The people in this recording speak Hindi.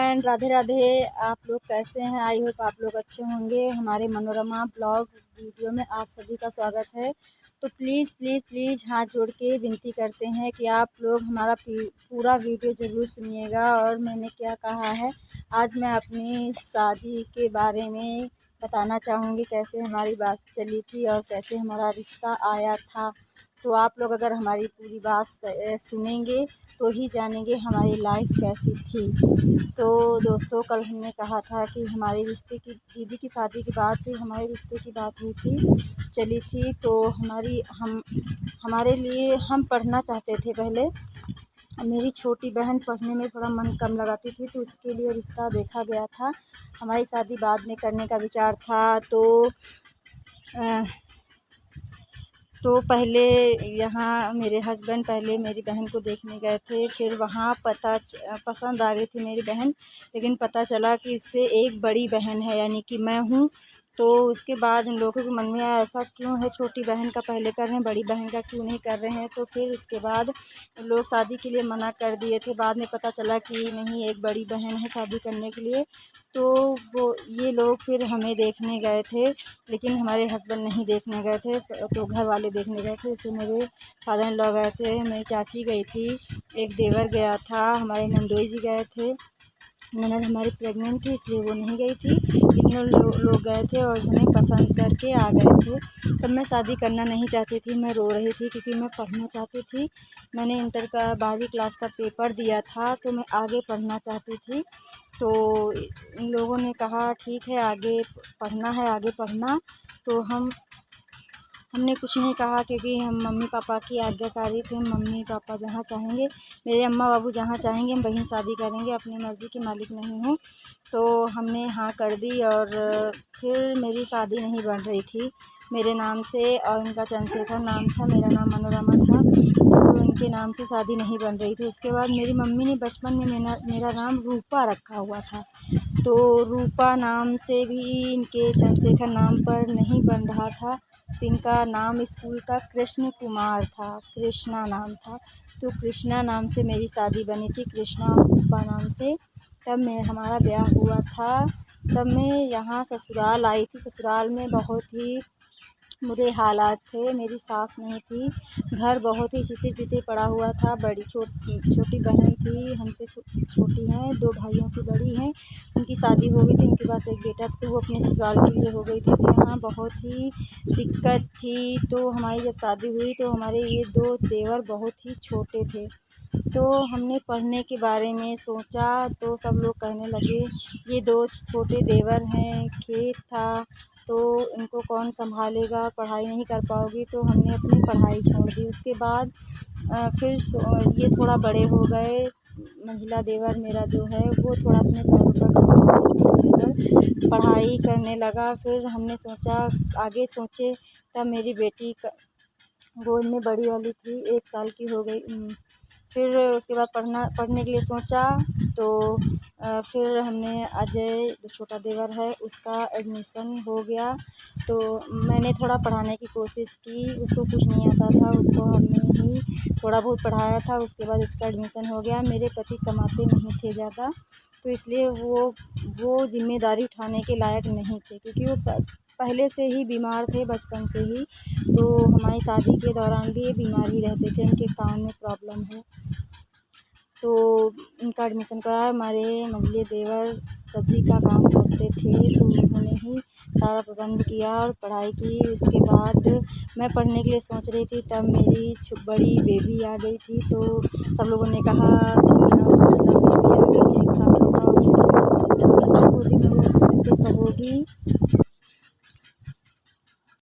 फ्रेंड, राधे राधे। आप लोग कैसे हैं? आई होप आप लोग अच्छे होंगे। हमारे मनोरमा ब्लॉग वीडियो में आप सभी का स्वागत है। तो प्लीज़ प्लीज़ प्लीज़ हाथ जोड़ के विनती करते हैं कि आप लोग हमारा पूरा वीडियो ज़रूर सुनिएगा। और मैंने क्या कहा है, आज मैं अपनी शादी के बारे में बताना चाहूँगी, कैसे हमारी बात चली थी और कैसे हमारा रिश्ता आया था। तो आप लोग अगर हमारी पूरी बात सुनेंगे तो ही जानेंगे हमारी लाइफ कैसी थी। तो दोस्तों, कल हमने कहा था कि हमारे रिश्ते की, दीदी की शादी की बात हुई, हमारे रिश्ते की बात हुई थी, चली थी। तो हमारे लिए हम पढ़ना चाहते थे पहले। मेरी छोटी बहन पढ़ने में थोड़ा मन कम लगाती थी, तो उसके लिए रिश्ता देखा गया था। हमारी शादी बाद में करने का विचार था। तो पहले यहाँ मेरे हस्बैंड पहले मेरी बहन को देखने गए थे। फिर वहाँ पसंद आ गई थी मेरी बहन, लेकिन पता चला कि इससे एक बड़ी बहन है, यानी कि मैं हूँ। तो उसके बाद इन लोगों के मन में आया, ऐसा क्यों है, छोटी बहन का पहले कर रहे हैं, बड़ी बहन का क्यों नहीं कर रहे हैं। तो फिर उसके बाद लोग शादी के लिए मना कर दिए थे। बाद में पता चला कि नहीं, एक बड़ी बहन है शादी करने के लिए। तो ये लोग फिर हमें देखने गए थे, लेकिन हमारे हस्बैंड नहीं देखने गए थे, तो घर वाले देखने गए थे। जैसे मेरे फादर इन लॉ गए थे, मेरी चाची गई थी, एक देवर गया था, हमारे नंदोई जी गए थे। ननद हमारी प्रेग्नेंट थी, इसलिए वो नहीं गई थी। इतने लोग गए थे और हमें पसंद करके आ गए थे। तब मैं शादी करना नहीं चाहती थी, मैं रो रही थी क्योंकि मैं पढ़ना चाहती थी। मैंने इंटर का 12वीं क्लास का पेपर दिया था, तो मैं आगे पढ़ना चाहती थी। तो इन लोगों ने कहा ठीक है, आगे पढ़ना है, आगे पढ़ना। तो हमने कुछ नहीं कहा, क्योंकि हम मम्मी पापा की आज्ञाकारी थे। मम्मी पापा जहाँ चाहेंगे, मेरे अम्मा बाबू जहाँ चाहेंगे हम वहीं शादी करेंगे, अपनी मर्ज़ी के मालिक नहीं हूँ। तो हमने हाँ कर दी। और फिर मेरी शादी नहीं बन रही थी मेरे नाम से, और इनका चंद्रशेखर नाम था, मेरा नाम मनोरमा था। तो इनके नाम से शादी नहीं बन रही थी। उसके बाद मेरी मम्मी ने बचपन में मेरा नाम रूपा रखा हुआ था। तो रूपा नाम से भी इनके चंद्रशेखर नाम पर नहीं बन रहा था। तो इनका नाम स्कूल का कृष्ण कुमार था, कृष्णा नाम था। तो कृष्णा नाम से मेरी शादी बनी थी, कृष्णा रूपा नाम से। तब हमारा ब्याह हुआ था। तब मैं यहाँ ससुराल आई थी। ससुराल में बहुत ही बुरे हालात थे, मेरी सास नहीं थी, घर बहुत ही चिते पड़ा हुआ था। छोटी बहन थी, हमसे छोटी हैं, 2 भाइयों की बड़ी हैं। उनकी शादी हो गई थी, उनके पास एक बेटा था, तो वो अपने ससुराल के लिए हो गई थी। तो यहाँ बहुत ही दिक्कत थी। तो हमारी जब शादी हुई तो हमारे ये 2 देवर बहुत ही छोटे थे। तो हमने पढ़ने के बारे में सोचा, तो सब लोग कहने लगे ये 2 छोटे देवर हैं, खेत था, तो इनको कौन संभालेगा, पढ़ाई नहीं कर पाओगी। तो हमने अपनी पढ़ाई छोड़ दी। उसके बाद फिर ये थोड़ा बड़े हो गए। मंझला देवर मेरा जो है वो थोड़ा अपने पैरों पर खड़ा हो गया, छोटा देवर पढ़ाई करने लगा। फिर हमने सोचा, आगे सोचे। तब मेरी बेटी गोद में बड़ी वाली थी, 1 साल की हो गई। फिर उसके बाद पढ़ने के लिए सोचा। तो फिर हमने अजय जो छोटा देवर है उसका एडमिशन हो गया। तो मैंने थोड़ा पढ़ाने की कोशिश की, उसको कुछ नहीं आता था, उसको हमने ही थोड़ा बहुत पढ़ाया था। उसके बाद उसका एडमिशन हो गया। मेरे पति कमाते नहीं थे ज़्यादा, तो इसलिए वो ज़िम्मेदारी उठाने के लायक नहीं थे, क्योंकि वो पहले से ही बीमार थे, बचपन से ही। तो हमारी शादी के दौरान भी ये बीमार ही रहते थे, इनके कान में प्रॉब्लम है। तो इनका एडमिशन कराया। हमारे मंझले देवर सब्ज़ी का काम करते थे, तो उन्होंने ही सारा प्रबंध किया और पढ़ाई की। उसके बाद मैं पढ़ने के लिए सोच रही थी, तब मेरी बड़ी बेबी आ गई थी। तो सब लोगों ने कहा कि अब बेबी आ गई है, 1 साल की, तो अब इससे बच्चा गोदी में कैसे कहोगी।